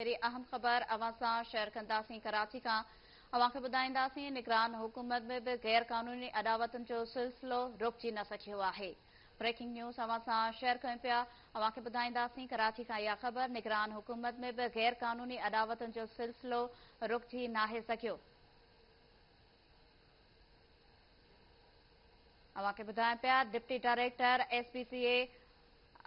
पहिरीं अहम ख़बर अवां सां शेयर कंदासीं। कराची खां अवां खे ॿुधाईंदासीं, निगरान हुकूमत में बि गैर क़ानूनी अदावतुनि जो सिलसिलो रुकिजी न सघियो आहे। ब्रेकिंग न्यूज़ अवां सां शेयर कयूं पिया। अवां खे ॿुधाईंदासीं, कराची खां इहा ख़बर, निगरान हुकूमत में बि गैर क़ानूनी अदावतुनि जो सिलसिलो रुकिजी नाहे सघियो। अवां खे ॿुधायूं पिया, डिप्टी डायरेक्टर SPCA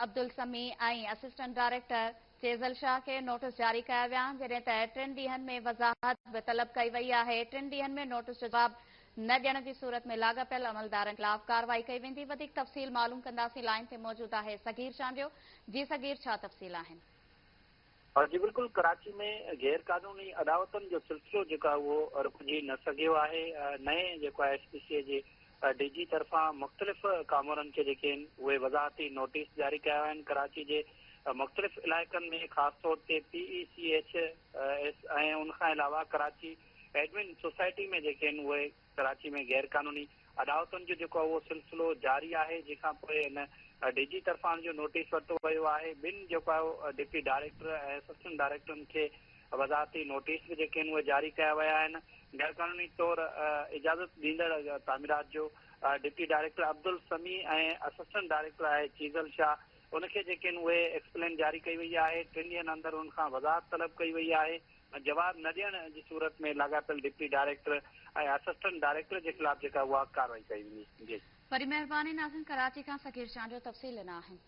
अब्दुल समी ऐं असिस्टेंट डायरेक्टर चेज़ल शाह खे नोटिस जारी कया विया, जॾहिं त 3 ॾींहनि में वज़ाहत बि तलब कई वई आहे। 3 ॾींहनि में नोटिस जो जवाब न ॾियण जी सूरत में लाॻापियल अमलदारनि ख़िलाफ़ कार्रवाई कई वेंदी। वधीक तफ़सील मालूम कंदासीं। लाइन ते मौजूदु आहे सगीर चांडियो। जी सगीर, छा तफ़सील आहिनि? जी बिल्कुल, कराची में गैर कानूनी अदावतुनि जो सिलसिलो जेको आहे उहो रुकिजी न सघियो आहे। नए जेको आहे SPCA जे DG तरफ़ां मुख़्तलिफ़ कामरनि खे जेके आहिनि उहे वज़ाहती नोटिस जारी कया विया आहिनि। कराची जे मुख़्तलिफ़ इलाइक़नि में ख़ासि तौर ते PECH ऐं उनखां अलावा कराची एडमिन सोसाइटी में जेके आहिनि उहे कराची में गैर कानूनी अदावतुनि जो जेको आहे उहो सिलसिलो जारी आहे, जंहिंखां पोइ हिन DG तरफ़ां जो नोटिस वरितो वियो आहे। ॿिनि जेको आहे डिप्टी डायरेक्टर ऐं असिस्टेंट डायरेक्टरनि खे वज़ाहती नोटिस बि जेके आहिनि उहे जारी कया विया आहिनि। गैर कानूनी तौर इजाज़त ॾींदड़ तामीरात जो डिप्टी डायरेक्टर अब्दुल समी ऐं असिस्टेंट डायरेक्टर आहे चीज़ल शाह, उनखे जेके आहिनि उहे एक्सप्लेन जारी कई वई आहे। 3 ॾींहनि अंदरि उनखां वज़ाहत तलब कई वई आहे। जवाब न ॾियण जी सूरत में लाॻापियल डिप्टी डायरेक्टर ऐं असिस्टेंट डायरेक्टर जे ख़िलाफ़ जेका उहा कार्रवाई कई वेंदी। वरी महिरबानी नाज़रीन, कराची खां सगीर चांडियो तफ़सील ॾिना आहिनि।